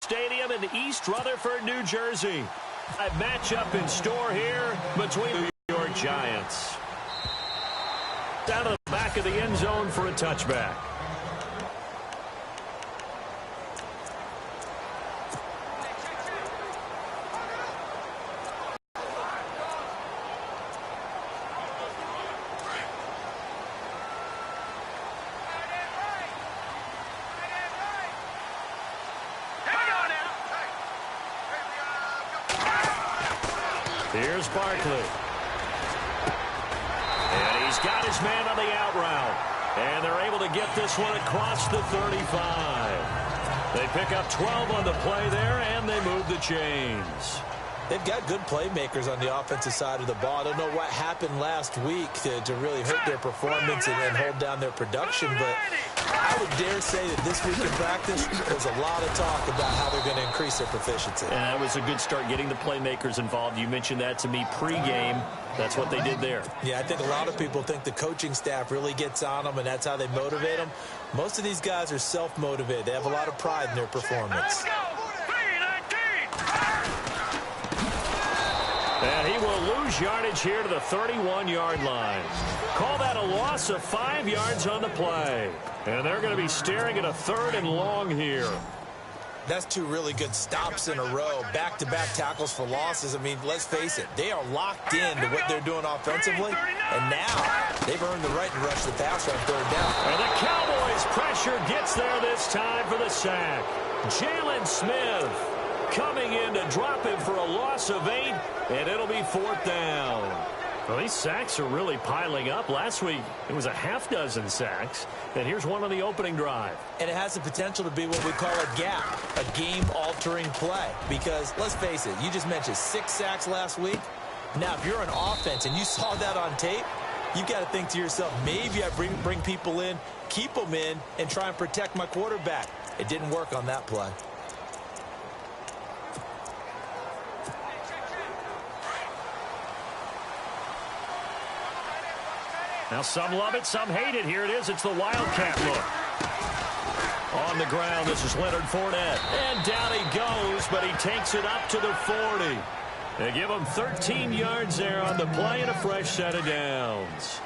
Stadium in East Rutherford, New Jersey. A matchup in store here between the New York Giants. Down to the back of the end zone for a touchback. Here's Barkley. And he's got his man on the out route. And they're able to get this one across the 35. They pick up 12 on the play there, and they move the chains. They've got good playmakers on the offensive side of the ball. I don't know what happened last week to really hurt their performance and hold down their production, but I would dare say that this week in practice, there's a lot of talk about how they're going to increase their proficiency. And that was a good start, getting the playmakers involved. You mentioned that to me pregame. That's what they did there. Yeah, I think a lot of people think the coaching staff really gets on them, and that's how they motivate them. Most of these guys are self-motivated. They have a lot of pride in their performance. And he will lose yardage here to the 31-yard line. Call that a loss of 5 yards on the play. And they're going to be staring at a 3rd and long here. That's 2 really good stops in a row. Back-to-back tackles for losses. I mean, let's face it, they are locked in to what they're doing offensively. And now they've earned the right to rush the passer on 3rd down. And the Cowboys' pressure gets there this time for the sack. Jalen Smith coming in to drop him for a loss of 8, and it'll be 4th down. Well, these sacks are really piling up. Last week, it was a half-dozen sacks, and here's one on the opening drive. And it has the potential to be what we call a gap, a game-altering play, because let's face it, you just mentioned 6 sacks last week. Now, if you're an offense and you saw that on tape, you've got to think to yourself, maybe I bring people in, keep them in, and try and protect my quarterback. It didn't work on that play. Now some love it, some hate it. Here it is. It's the Wildcat look. On the ground, this is Leonard Fournette. And down he goes, but he takes it up to the 40. They give him 13 yards there on the play and a fresh set of downs.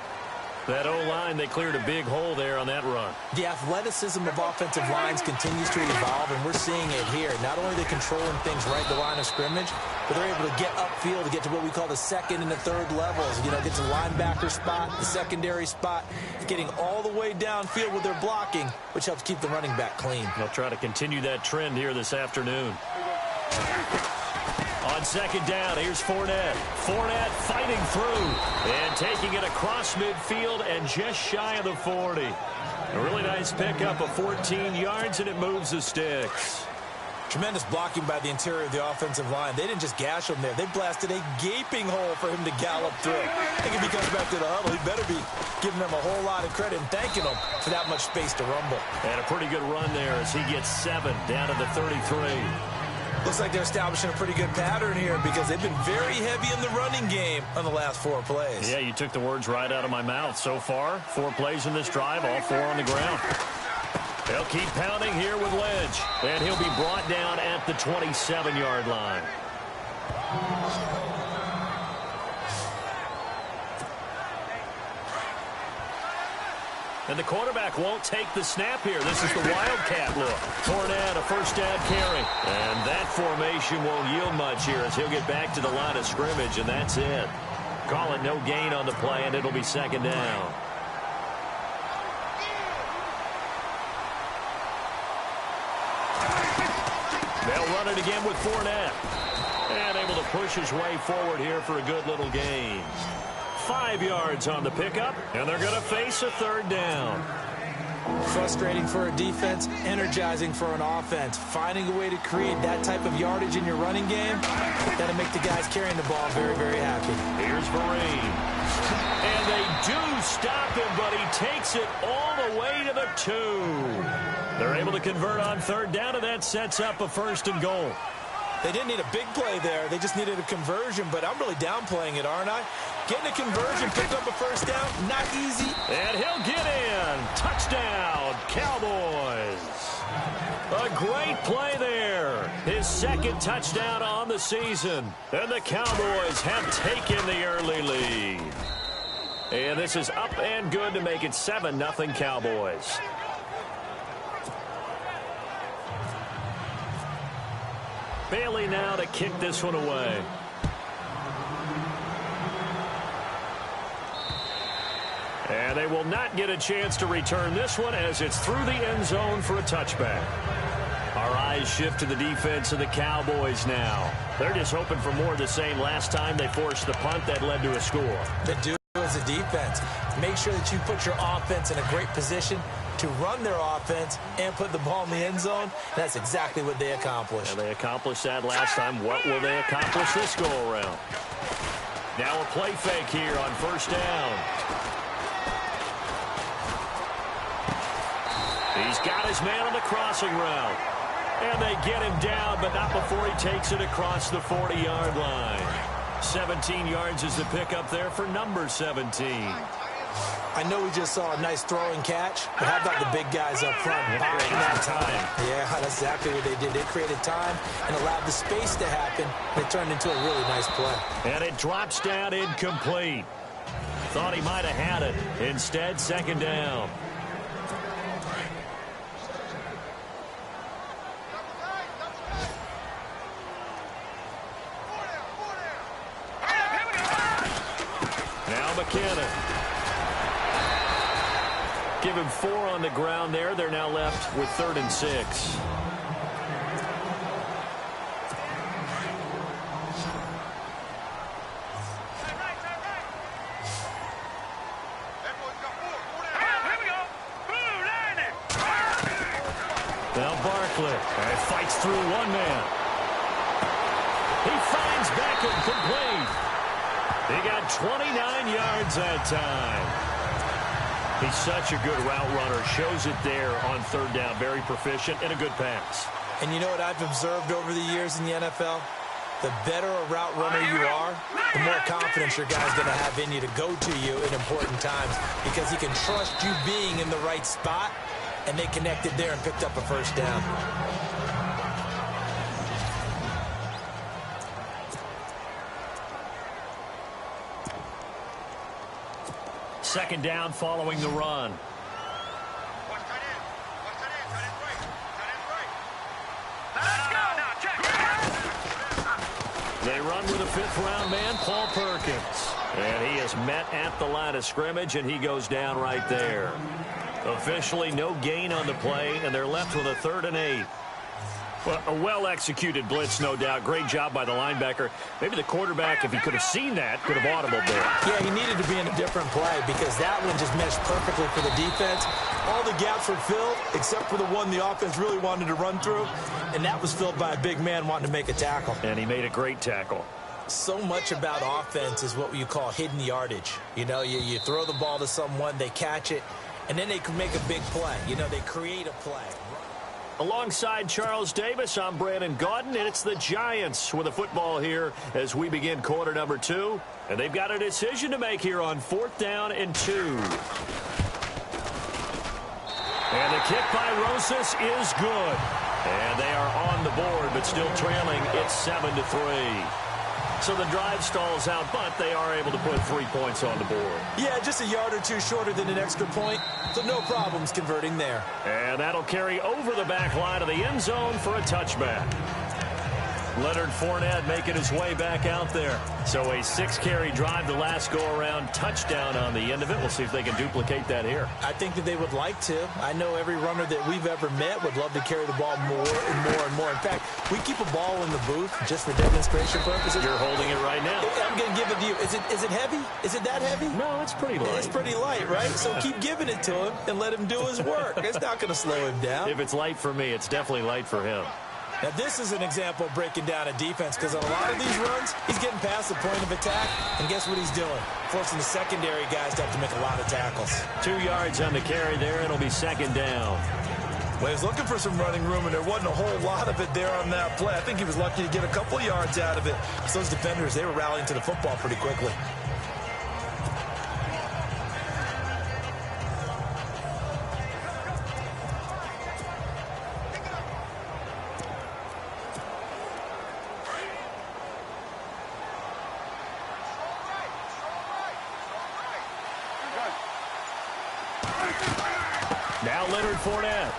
That O-line, they cleared a big hole there on that run. The athleticism of offensive lines continues to evolve, and we're seeing it here. Not only are they controlling things right at the line of scrimmage, but they're able to get upfield to get to what we call the 2nd and the 3rd levels. You know, get to the linebacker spot, the secondary spot, getting all the way downfield with their blocking, which helps keep the running back clean. They'll try to continue that trend here this afternoon. On 2nd down, here's Fournette. Fournette fighting through and taking it across midfield and just shy of the 40. A really nice pickup of 14 yards, and it moves the sticks. Tremendous blocking by the interior of the offensive line. They didn't just gash him there. They blasted a gaping hole for him to gallop through. I think if he comes back to the huddle, he better be giving them a whole lot of credit and thanking them for that much space to rumble. And a pretty good run there as he gets 7 down to the 33. Looks like they're establishing a pretty good pattern here because they've been very heavy in the running game on the last 4 plays. Yeah, you took the words right out of my mouth. So far, 4 plays in this drive, all 4 on the ground. They'll keep pounding here with Lynch, and he'll be brought down at the 27-yard line. And the quarterback won't take the snap here. This is the Wildcat look. Fournette, a 1st down carry. And that formation won't yield much here as he'll get back to the line of scrimmage, and that's it. Call it no gain on the play, and it'll be 2nd down. They'll run it again with Fournette. And able to push his way forward here for a good little gain. 5 yards on the pickup, and they're going to face a 3rd down. Frustrating for a defense, energizing for an offense. Finding a way to create that type of yardage in your running game, that'll make the guys carrying the ball very, very happy. Here's Vereen. And they do stop him, but he takes it all the way to the 2. They're able to convert on 3rd down, and that sets up a 1st and goal. They didn't need a big play there. They just needed a conversion, but I'm really downplaying it, aren't I? Getting a conversion, picked up a 1st down, not easy. And he'll get in. Touchdown, Cowboys. A great play there. His second touchdown on the season. And the Cowboys have taken the early lead. And this is up and good to make it 7-0 Cowboys. Bailey now to kick this one away. And they will not get a chance to return this one as it's through the end zone for a touchback. Our eyes shift to the defense of the Cowboys now. They're just hoping for more of the same. Last time they forced the punt that led to a score. The dude as a defense, make sure that you put your offense in a great position to run their offense and put the ball in the end zone. That's exactly what they accomplished. And they accomplished that last time. What will they accomplish this go-around? Now a play fake here on first down. He's got his man on the crossing route. And they get him down, but not before he takes it across the 40-yard line. 17 yards is the pickup there for number 17. I know we just saw a nice throwing catch, but how about the big guys up front buying that time? Yeah, that's exactly what they did. They created time and allowed the space to happen. It turned into a really nice play. And it drops down incomplete. Thought he might have had it. Instead, second down. Now McKinnon. Give him 4 on the ground there. They're now left with 3rd and 6. Now Barkley fights through one man. He finds Beckham complete. He got 29 yards that time. He's such a good route runner. Shows it there on 3rd down. Very proficient and a good pass. And you know what I've observed over the years in the NFL? The better a route runner you are, the more confidence your guy's going to have in you to go to you in important times because he can trust you being in the right spot, and they connected there and picked up a first down. Second down following the run. They run with a 5th-round man, Paul Perkins. And he is met at the line of scrimmage, and he goes down right there. Officially no gain on the play, and they're left with a 3rd and 8. Well, a well-executed blitz, no doubt. Great job by the linebacker. Maybe the quarterback, if he could have seen that, could have audibled there. Yeah, he needed to be in a different play because that one just meshed perfectly for the defense. All the gaps were filled except for the one the offense really wanted to run through, and that was filled by a big man wanting to make a tackle. And he made a great tackle. So much about offense is what you call hidden yardage. You know, you throw the ball to someone, they catch it, and then they can make a big play. You know, they create a play. Alongside Charles Davis, I'm Brandon Gaudin, and it's the Giants with a football here as we begin quarter number 2. And they've got a decision to make here on 4th down and 2. And the kick by Rosas is good. And they are on the board, but still trailing. It's 7-3. So the drive stalls out, but they are able to put 3 points on the board. Yeah, just a yard or two shorter than an extra point, so no problems converting there. And that'll carry over the back line of the end zone for a touchback. Leonard Fournette making his way back out there. So a 6-carry drive the last go-around, touchdown on the end of it. We'll see if they can duplicate that here. I think that they would like to. I know every runner that we've ever met would love to carry the ball more and more and more. In fact, we keep a ball in the booth just for demonstration purposes. You're holding it right now. I'm going to give it to you. Is it heavy? Is it that heavy? No, it's pretty light. It's pretty light, right? So keep giving it to him and let him do his work. It's not going to slow him down. If it's light for me, it's definitely light for him. Now, this is an example of breaking down a defense because on a lot of these runs, he's getting past the point of attack, and guess what he's doing? Forcing the secondary guys to have to make a lot of tackles. 2 yards on the carry there. It'll be second down. Well, he was looking for some running room, and there wasn't a whole lot of it there on that play. I think he was lucky to get a couple of yards out of it. So those defenders, they were rallying to the football pretty quickly. Now Leonard Fournette.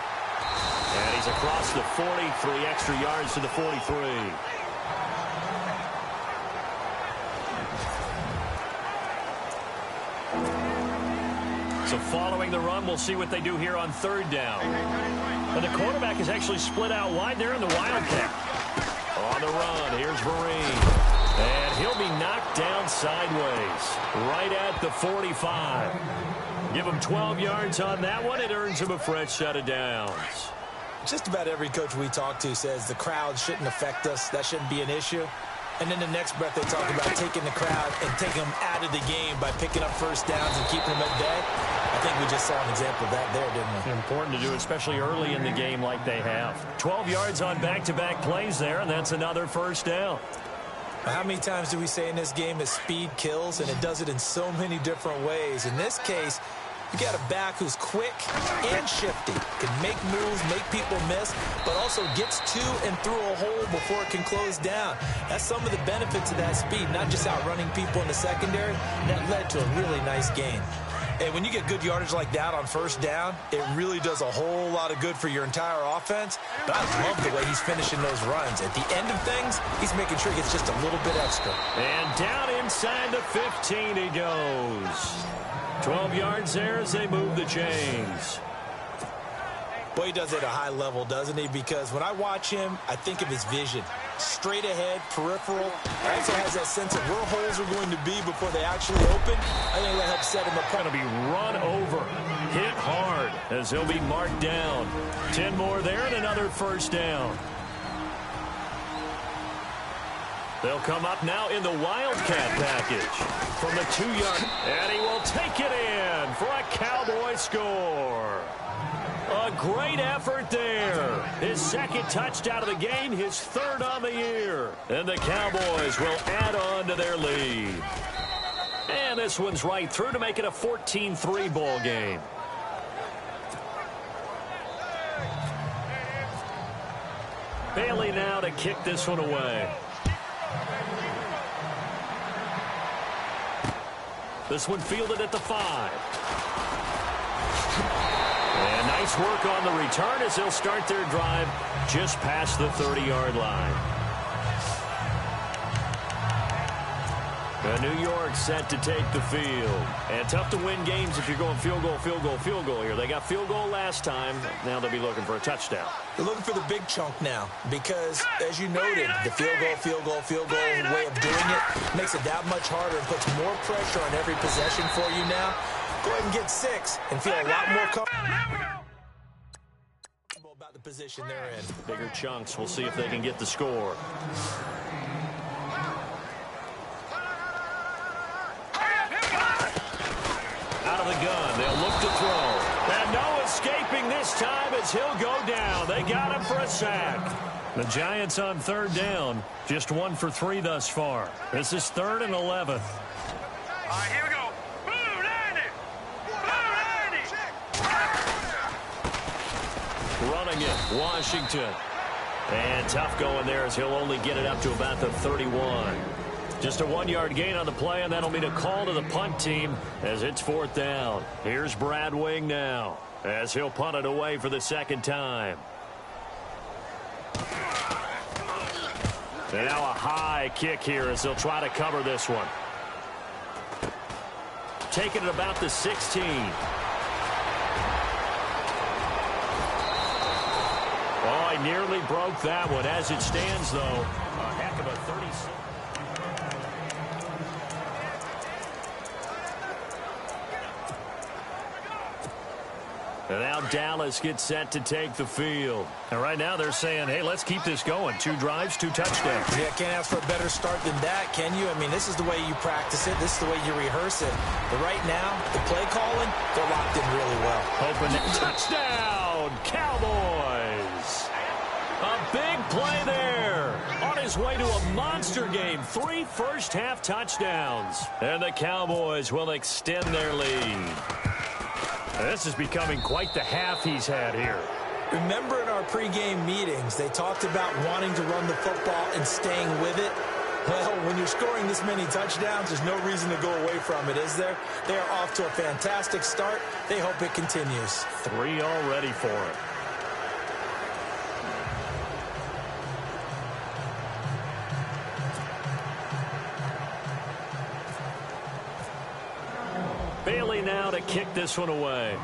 And he's across the 40, 3 extra yards to the 43. So following the run, we'll see what they do here on third down. And the quarterback is actually split out wide there in the Wildcat. On the run, here's Vereen. And he'll be knocked down sideways, right at the 45. Give him 12 yards on that one. It earns him a fresh set of downs. Just about every coach we talk to says the crowd shouldn't affect us. That shouldn't be an issue. And then the next breath they talk about taking the crowd and taking them out of the game by picking up first downs and keeping them at bay. I think we just saw an example of that there, didn't we? Important to do, especially early in the game like they have. 12 yards on back-to-back plays there, and that's another first down. How many times do we say in this game that speed kills, and it does it in so many different ways? In this case, you got a back who's quick and shifty, can make moves, make people miss, but also gets to and through a hole before it can close down. That's some of the benefits of that speed, not just outrunning people in the secondary. That led to a really nice gain. And when you get good yardage like that on first down, it really does a whole lot of good for your entire offense. But I love the way he's finishing those runs. At the end of things, he's making sure he gets just a little bit extra. And down inside the 15 he goes. 12 yards there as they move the chains. Boy, he does it at a high level, doesn't he? Because when I watch him, I think of his vision. Straight ahead, peripheral. Also has that sense of where holes are going to be before they actually open. I think that helps set him apart. Going to be run over, hit hard as he'll be marked down. 10 more there and another first down. They'll come up now in the Wildcat package from the 2-yard. And he will take it in for a Cowboy score. A great effort there. His second touchdown of the game, his third on the year. And the Cowboys will add on to their lead. And this one's right through to make it a 14-3 ball game. Bailey now to kick this one away. This one fielded at the 5. And nice work on the return as they'll start their drive just past the 30-yard line. New York set to take the field. And tough to win games if you're going field goal, field goal, field goal here. They got field goal last time. Now they'll be looking for a touchdown. They're looking for the big chunk now because, as you noted, the field goal, field goal, field goal way of doing it makes it that much harder and puts more pressure on every possession for you now. Go ahead and get 6 and feel a lot more comfortable about the position they're in. Bigger chunks. We'll see if they can get the score. Out of the gun. They'll look to throw. And no escaping this time as he'll go down. They got him for a sack. The Giants on third down. Just 1 for 3 thus far. This is 3rd and 11. All right, here we go. Running it, Washington. And tough going there as he'll only get it up to about the 31. Just a 1-yard gain on the play, and that'll mean a call to the punt team as it's 4th down. Here's Brad Wing now as he'll punt it away for the second time. And now a high kick here as they'll try to cover this one. Taking it about the 16. Oh, he nearly broke that one. As it stands, though, a heck of a 36. And now Dallas gets set to take the field. And right now they're saying, hey, let's keep this going. 2 drives, 2 touchdowns. Yeah, can't ask for a better start than that, can you? I mean, this is the way you practice it. This is the way you rehearse it. But right now, the play calling, they're locked in really well. Hoping that touchdown, Cowboys. A big play there. On his way to a monster game. 3 first-half touchdowns. And the Cowboys will extend their lead. This is becoming quite the half he's had here. Remember in our pregame meetings, they talked about wanting to run the football and staying with it. Well, when you're scoring this many touchdowns, there's no reason to go away from it, is there? They are off to a fantastic start. They hope it continues. 3 already for it. Bailey now to kick this one away.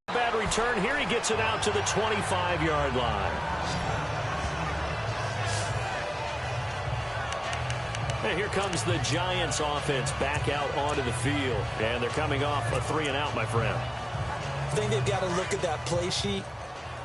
Bad return here. He gets it out to the 25-yard line. And here comes the Giants offense back out onto the field. And they're coming off a 3-and-out, my friend. I think they've got to look at that play sheet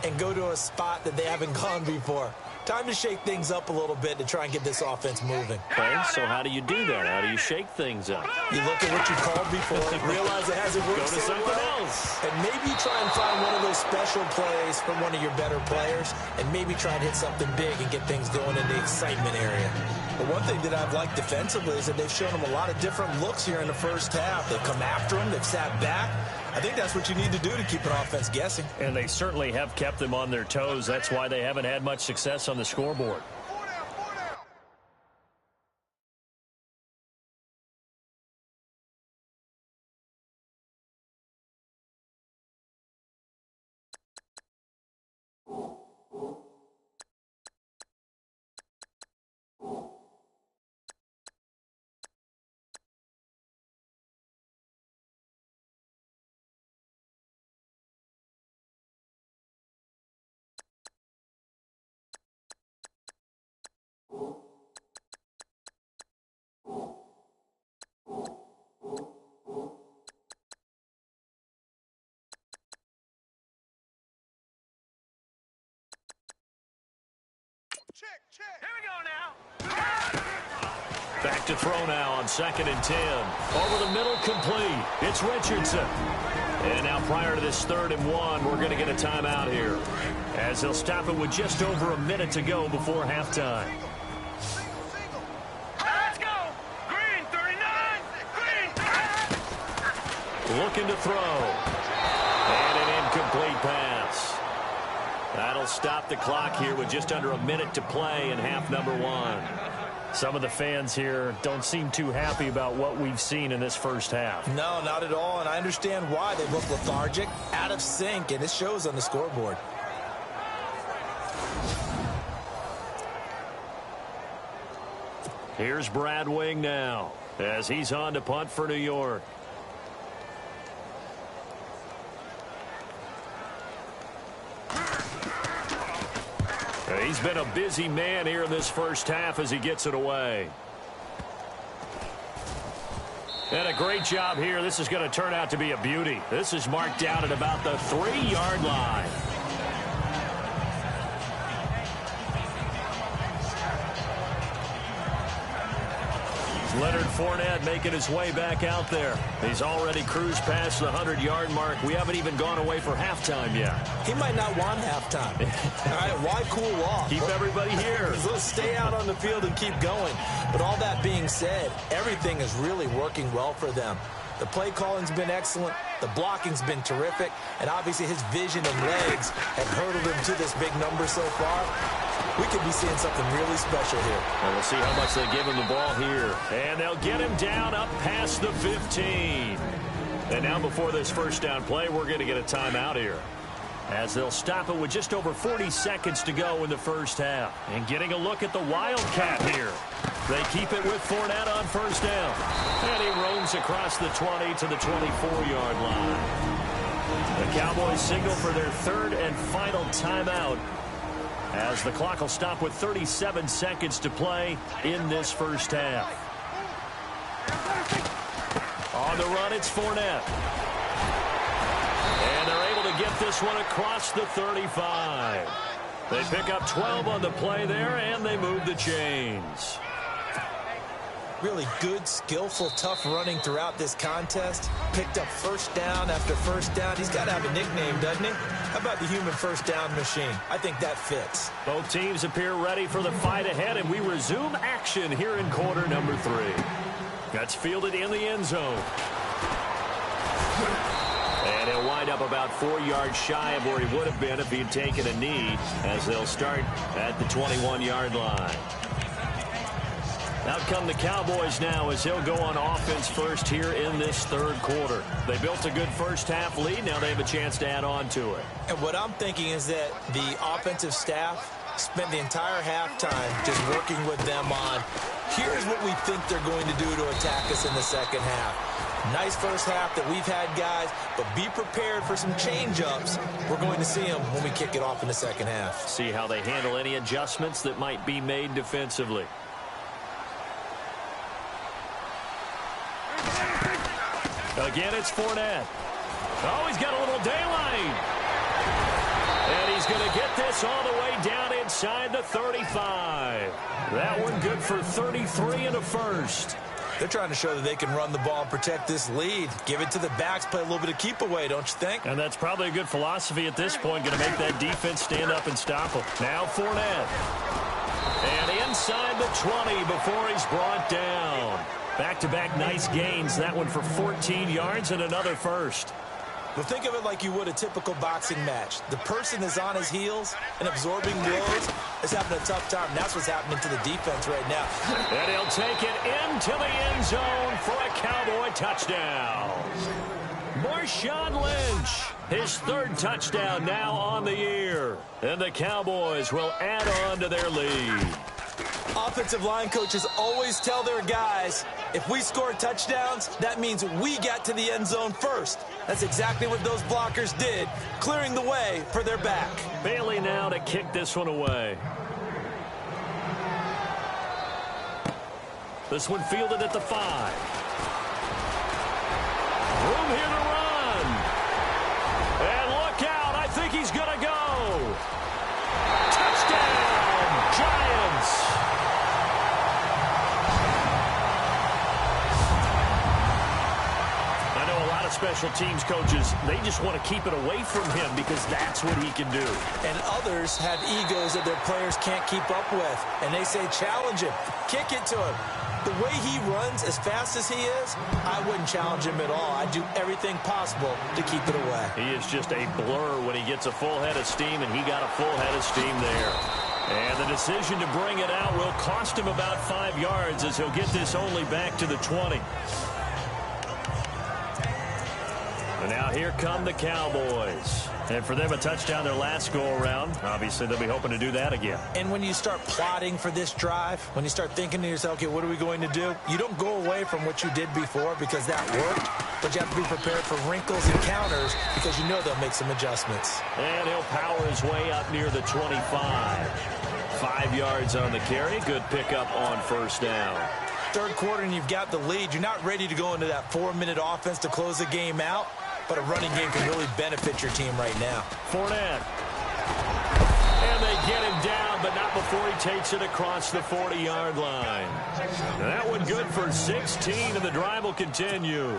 and go to a spot that they haven't gone before. Time to shake things up a little bit to try and get this offense moving. Okay, so how do you do that? How do you shake things up? You look at what you called before, realize it hasn't worked Go to so something well, else. and maybe try and find one of those special plays from one of your better players, and maybe try and hit something big and get things going in the excitement area. But one thing that I've liked defensively is that they've shown them a lot of different looks here in the first half. They've come after them. They've sat back. I think that's what you need to do to keep an offense guessing. And they certainly have kept them on their toes. That's why they haven't had much success on the scoreboard. Check. Here we go now. Back to throw now on 2nd and 10. Over the middle, complete. It's Richardson. And now prior to this 3rd and 1, we're going to get a timeout here, as they'll stop it with just over a minute to go before halftime. Let's go. Green 39. Green. Looking to throw. And an incomplete pass. That'll stop the clock here with just under a minute to play in half number 1. Some of the fans here don't seem too happy about what we've seen in this first half. No, not at all, and I understand why. They look lethargic, out of sync, and it shows on the scoreboard. Here's Brad Wing now, as he's on to punt for New York. He's been a busy man here in this first half as he gets it away. And a great job here. This is going to turn out to be a beauty. This is marked down at about the 3-yard line. Leonard Fournette making his way back out there. He's already cruised past the 100-yard mark. We haven't even gone away for halftime yet. He might not want halftime. All right, why cool off? Keep everybody here. Let's stay out on the field and keep going. But all that being said, everything is really working well for them. The play calling's been excellent. The blocking's been terrific. And obviously his vision and legs have hurdled him to this big number so far. We could be seeing something really special here. And we'll see how much they give him the ball here. And they'll get him down up past the 15. And now before this first down play, we're going to get a timeout here, as they'll stop it with just over 40 seconds to go in the first half. And getting a look at the Wildcat here. They keep it with Fournette on first down. And he roams across the 20 to the 24-yard line. The Cowboys signal for their 3rd and final timeout, as the clock will stop with 37 seconds to play in this first half. On the run, it's Fournette. And they're able to get this one across the 35. They pick up 12 on the play there, and they move the chains. Really good, skillful, tough running throughout this contest. Picked up first down after first down. He's got to have a nickname, doesn't he? How about the human first down machine? I think that fits. Both teams appear ready for the fight ahead, and we resume action here in quarter number 3. That's fielded in the end zone. And he'll wind wind up about 4 yards shy of where he would have been if he had taken a knee, as they'll start at the 21-yard line. Out come the Cowboys now as he'll go on offense first here in this third quarter. They built a good first-half lead. Now they have a chance to add on to it. And what I'm thinking is that the offensive staff spent the entire halftime just working with them on, here's what we think they're going to do to attack us in the second half. Nice first half that we've had, guys, but be prepared for some change-ups. We're going to see them when we kick it off in the second half. See how they handle any adjustments that might be made defensively. Again, it's Fournette. Oh, he's got a little daylight. And he's going to get this all the way down inside the 35. That one good for 33 and a first. They're trying to show that they can run the ball and protect this lead. Give it to the backs, play a little bit of keep away, don't you think? And that's probably a good philosophy at this point, going to make that defense stand up and stop him. Now Fournette. And inside the 20 before he's brought down. Back-to-back nice gains. That one for 14 yards and another first. Well, think of it like you would a typical boxing match. The person is on his heels and absorbing blows is having a tough time. And that's what's happening to the defense right now. And he'll take it into the end zone for a Cowboy touchdown. Marshawn Lynch, his third touchdown now on the year. And the Cowboys will add on to their lead. Offensive line coaches always tell their guys, if we score touchdowns, that means we got to the end zone first. That's exactly what those blockers did, clearing the way for their back. Bailey now to kick this one away. This one fielded at the 5. Room here to run. And look out, I think he's going to go. Touchdown, Giants. Special teams coaches, they just want to keep it away from him because that's what he can do. And others have egos that their players can't keep up with. And they say, challenge him, kick it to him. The way he runs as fast as he is, I wouldn't challenge him at all. I'd do everything possible to keep it away. He is just a blur when he gets a full head of steam, and he got a full head of steam there. And the decision to bring it out will cost him about 5 yards as he'll get this only back to the 20. And now here come the Cowboys. And for them, a touchdown their last go-around. Obviously, they'll be hoping to do that again. And when you start plotting for this drive, when you start thinking to yourself, okay, what are we going to do? You don't go away from what you did before because that worked. But you have to be prepared for wrinkles and counters because you know they'll make some adjustments. And he'll power his way up near the 25. 5 yards on the carry. Good pickup on first down. Third quarter and you've got the lead. You're not ready to go into that 4-minute offense to close the game out. But a running game can really benefit your team right now. Fournette. And they get him down, but not before he takes it across the 40-yard line. And that one good for 16, and the drive will continue.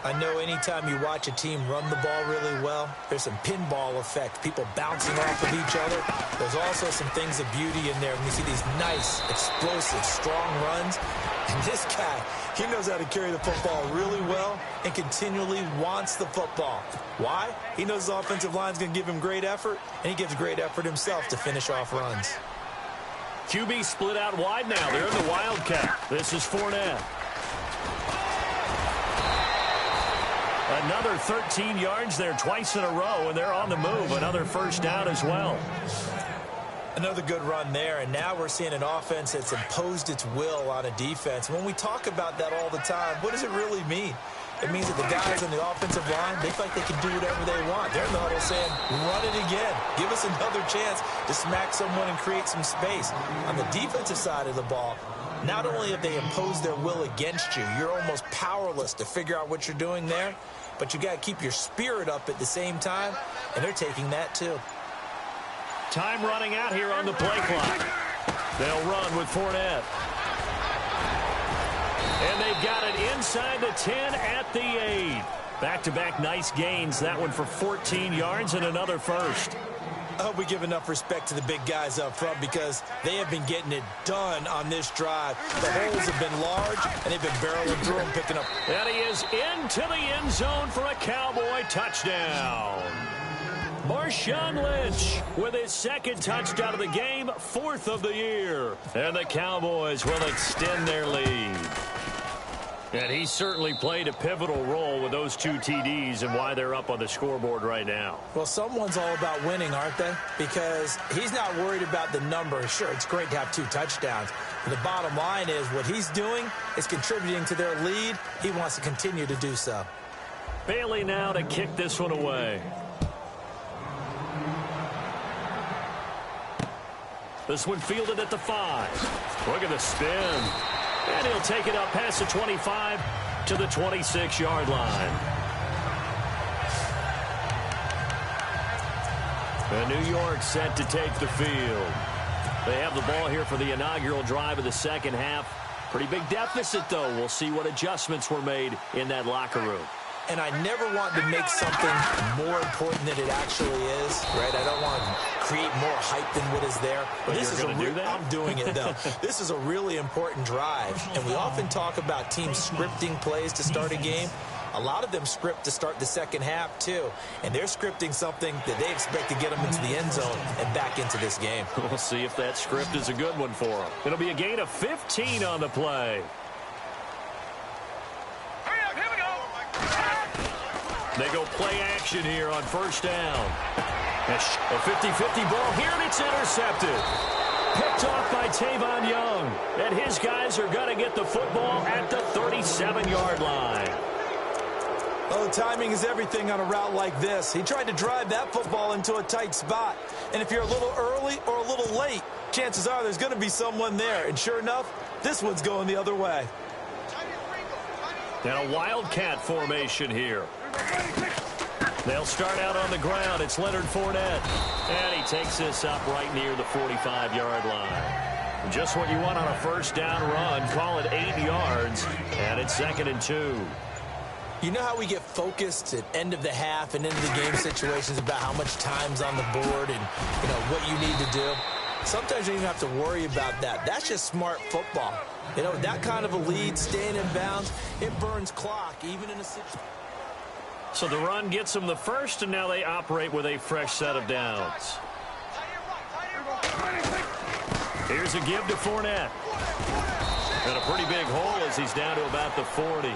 I know anytime you watch a team run the ball really well, there's some pinball effect, people bouncing off of each other. There's also some things of beauty in there when you see these nice, explosive, strong runs. And this guy, he knows how to carry the football really well and continually wants the football. Why? He knows the offensive line's going to give him great effort, and he gives great effort himself to finish off runs. QB split out wide now. They're in the Wildcat. This is Fournette. Another 13 yards there twice in a row, and they're on the move. Another first down as well. Another good run there, and now we're seeing an offense that's imposed its will on a defense. When we talk about that all the time, what does it really mean? It means that the guys on the offensive line, they feel like they can do whatever they want. They're in the huddle saying, run it again. Give us another chance to smack someone and create some space. On the defensive side of the ball, not only have they imposed their will against you, you're almost powerless to figure out what you're doing there, but you got to keep your spirit up at the same time, and they're taking that too. Time running out here on the play clock. They'll run with Fournette. And they've got it inside the 10 at the 8. Back-to-back nice gains. That one for 14 yards and another first. I hope we give enough respect to the big guys up front because they have been getting it done on this drive. The holes have been large, and they've been barreling through them, picking up. And he is into the end zone for a Cowboy touchdown. Marshawn Lynch with his second touchdown of the game, 4th of the year. And the Cowboys will extend their lead. And he certainly played a pivotal role with those 2 TDs and why they're up on the scoreboard right now. Well, someone's all about winning, aren't they? Because he's not worried about the number. Sure, it's great to have 2 touchdowns. But the bottom line is what he's doing is contributing to their lead. He wants to continue to do so. Bailey now to kick this one away. This one fielded at the 5. Look at the spin. And he'll take it up past the 25 to the 26-yard line. And New York set to take the field. They have the ball here for the inaugural drive of the second half. Pretty big deficit, though. We'll see what adjustments were made in that locker room. And I never want to make something more important than it actually is, right? I don't want to create more hype than what is there. But this is going to do that? I'm doing it, though. This is a really important drive. And we often talk about teams scripting plays to start a game. A lot of them script to start the second half, too. And they're scripting something that they expect to get them into the end zone and back into this game. We'll see if that script is a good one for them. It'll be a gain of 15 on the play. They go play action here on first down. A 50-50 ball here, and it's intercepted. Picked off by Tavon Young. And his guys are going to get the football at the 37-yard line. Oh, timing is everything on a route like this. He tried to drive that football into a tight spot. And if you're a little early or a little late, chances are there's going to be someone there. And sure enough, this one's going the other way. And a wildcat formation here. They'll start out on the ground. It's Leonard Fournette. And he takes this up right near the 45-yard line. Just what you want on a first down run. Call it 8 yards. And it's 2nd and 2. You know how we get focused at end of the half and into the game situations about how much time's on the board and, you know, what you need to do? Sometimes you don't even have to worry about that. That's just smart football. You know, that kind of a lead, staying in bounds, it burns clock, even in a situation. So the run gets them the first, and now they operate with a fresh set of downs. Here's a give to Fournette. And a pretty big hole as he's down to about the 40.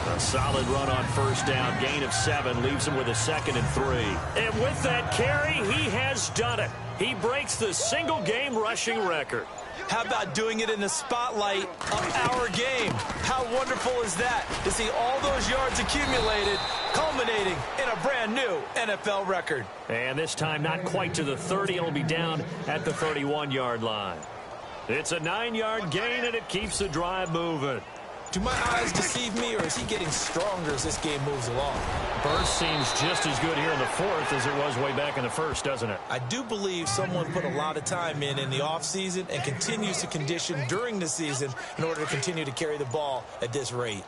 A solid run on first down, gain of 7, leaves him with a 2nd and 3. And with that carry, he has done it. He breaks the single-game rushing record. How about doing it in the spotlight of our game? How wonderful is that to see all those yards accumulated, culminating in a brand new NFL record. And this time not quite to the 30. It'll be down at the 31-yard line. It's a 9-yard gain, and it keeps the drive moving. Do my eyes deceive me, or is he getting stronger as this game moves along? Burst seems just as good here in the 4th as it was way back in the 1st, doesn't it? I do believe someone put a lot of time in the offseason and continues to condition during the season in order to continue to carry the ball at this rate.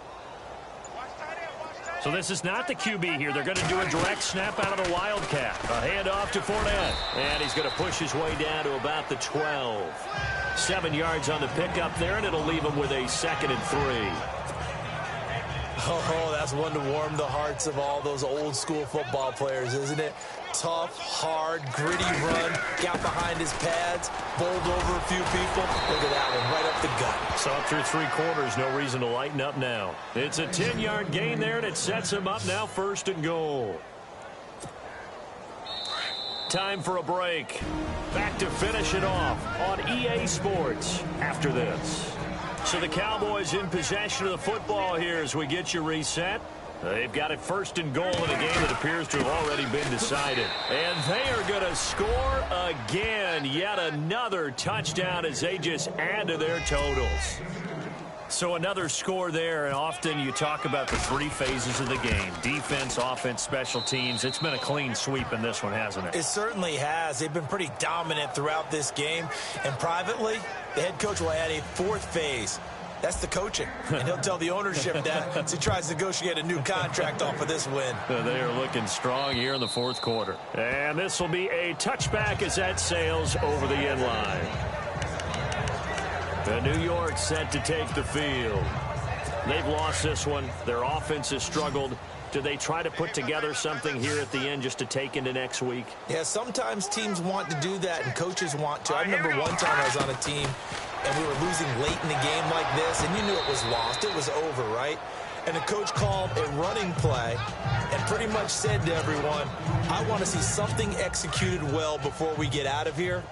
So this is not the QB here. They're going to do a direct snap out of the Wildcat. A handoff to Fournette. And he's going to push his way down to about the 12. 7 yards on the pickup there, and it'll leave him with a 2nd and 3. Oh, that's one to warm the hearts of all those old-school football players, isn't it? Tough, hard, gritty run, got behind his pads, bowled over a few people. Look at that one, right up the gut. So up through 3 quarters, no reason to lighten up now. It's a 10-yard gain there, and it sets him up now 1st and goal. Time for a break. Back to finish it off on EA Sports after this. So the Cowboys in possession of the football here as we get you reset. They've got it 1st and goal in a game that appears to have already been decided. And they are going to score again. Yet another touchdown as they just add to their totals. So another score there, and often you talk about the 3 phases of the game. Defense, offense, special teams. It's been a clean sweep in this one, hasn't it? It certainly has. They've been pretty dominant throughout this game. And privately, the head coach will add a 4th phase. That's the coaching. And he'll tell the ownership that as he tries to negotiate a new contract off of this win. They are looking strong here in the fourth quarter. And this will be a touchback as that sails over the end line. The New York set to take the field. They've lost this one. Their offense has struggled. Do they try to put together something here at the end just to take into next week? Yeah, sometimes teams want to do that and coaches want to. I remember one time I was on a team and we were losing late in the game like this, and you knew it was lost. It was over, right? And the coach called a running play and pretty much said to everyone, I want to see something executed well before we get out of here.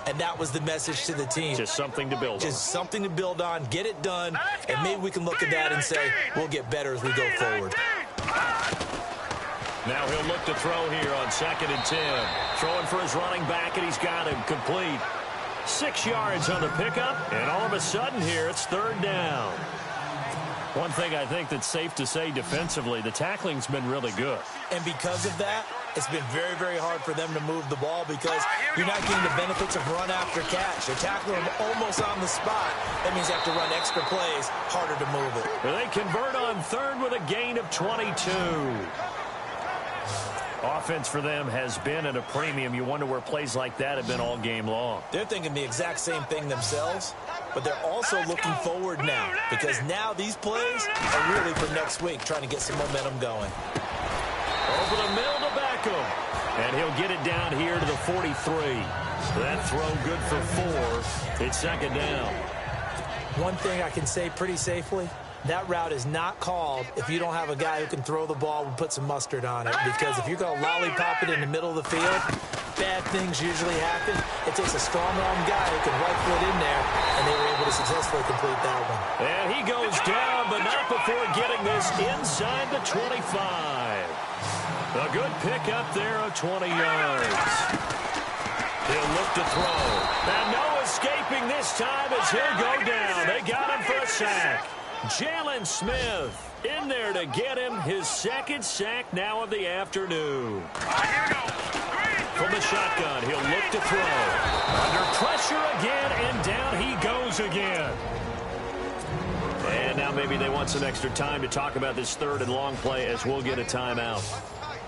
And that was the message to the team. Just something to build on. Just something to build on, get it done, and maybe we can look at that and say, we'll get better as we go forward. Now he'll look to throw here on 2nd and 10. Throwing for his running back, and he's got him complete. 6 yards on the pickup, and all of a sudden here, it's 3rd down. One thing I think that's safe to say defensively, the tackling's been really good. And because of that, it's been very, very hard for them to move the ball because you're not getting the benefits of run after catch. They're tackling them almost on the spot. That means you have to run extra plays, harder to move it. They convert on 3rd with a gain of 22. Offense for them has been at a premium. You wonder where plays like that have been all game long. They're thinking the exact same thing themselves, but they're also looking forward now because now these plays are really for next week, trying to get some momentum going. Over the middle to Beckham. And he'll get it down here to the 43. That throw good for 4. It's 2nd down. One thing I can say pretty safely, that route is not called if you don't have a guy who can throw the ball and put some mustard on it. Because if you're going to lollipop it in the middle of the field, bad things usually happen. It takes a strong-arm guy who can rifle it in there, and they were able to successfully complete that one. And he goes down, but not before getting this inside the 25. A good pick up there of 20 yards. He'll look to throw. And no escaping this time as he'll go down. They got him for a sack. Jalen Smith in there to get him his 2nd sack now of the afternoon. From the shotgun, he'll look to throw. Under pressure again, and down he goes again. And now maybe they want some extra time to talk about this 3rd and long play as we'll get a timeout.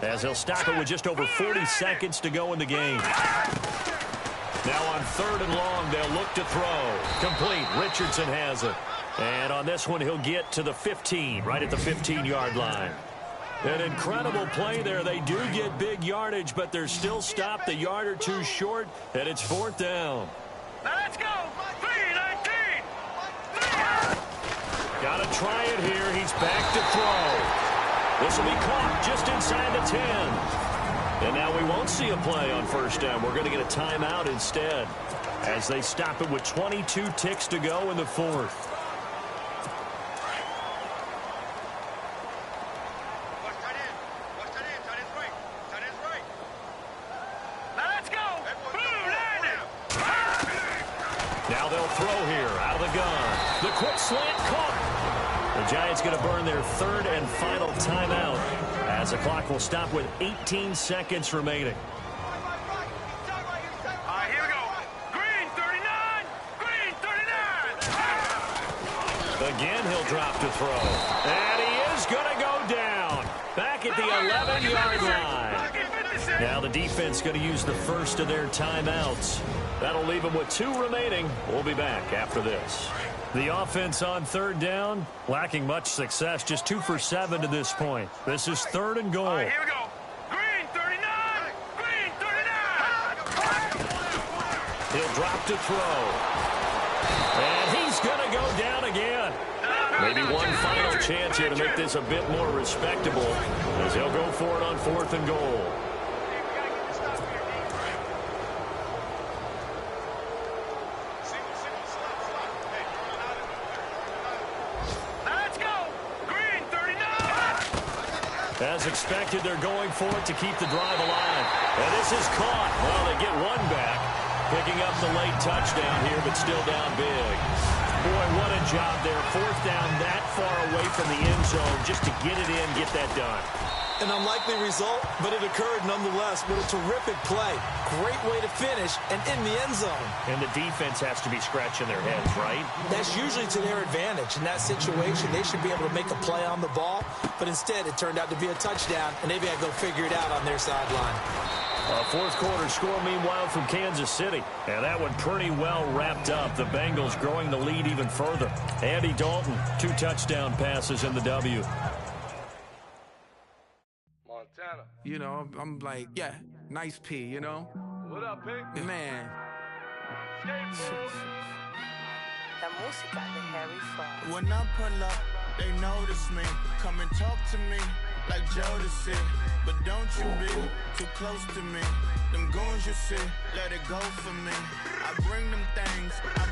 As they'll stop it with just over 40 seconds to go in the game. Now on 3rd and long, they'll look to throw. Complete. Richardson has it. And on this one, he'll get to the 15, right at the 15-yard line. An incredible play there. They do get big yardage, but they're still stopped a yard or two short, and it's 4th down. Let's go. 3-19. Got to try it here. He's back to throw. This will be caught just inside the 10. And now we won't see a play on 1st down. We're going to get a timeout instead as they stop it with 22 ticks to go in the 4th. Now they'll throw here out of the gun. The quick slant caught. The Giants going to burn their 3rd and final timeout as the clock will stop with 18 seconds remaining. Here we go. Green 39. Green 39. Again, he'll drop to throw. And he is going to go down. Back at the 11-yard line. Now the defense going to use the first of their timeouts. That'll leave them with 2 remaining. We'll be back after this. The offense on 3rd down, lacking much success, just 2 for 7 to this point. This is 3rd and goal. Here we go. Green 39. Green 39. He'll drop to throw. And he's going to go down again. Maybe one final chance here to make this a bit more respectable as he'll go for it on 4th and goal. As expected, they're going for it to keep the drive alive. And this is caught. Well, they get one back. Picking up the late touchdown here, but still down big. Boy, what a job there. 4th down that far away from the end zone just to get it in, get that done. An unlikely result, but it occurred nonetheless with a terrific play. Great way to finish and in the end zone. And the defense has to be scratching their heads, right? That's usually to their advantage. In that situation, they should be able to make a play on the ball, but instead it turned out to be a touchdown, and they've got to go figure it out on their sideline. Fourth quarter score, meanwhile, from Kansas City. And that one pretty well wrapped up. The Bengals growing the lead even further. Andy Dalton, 2 touchdown passes in the W. Montana. You know, I'm like, yeah, nice P, you know? What up, Pink? Man. La música de Harry Fraud. When I pull up, they notice me. Come and talk to me like Jodeci. But don't you be too close to me. Them goons you see, let it go for me. I bring them things, I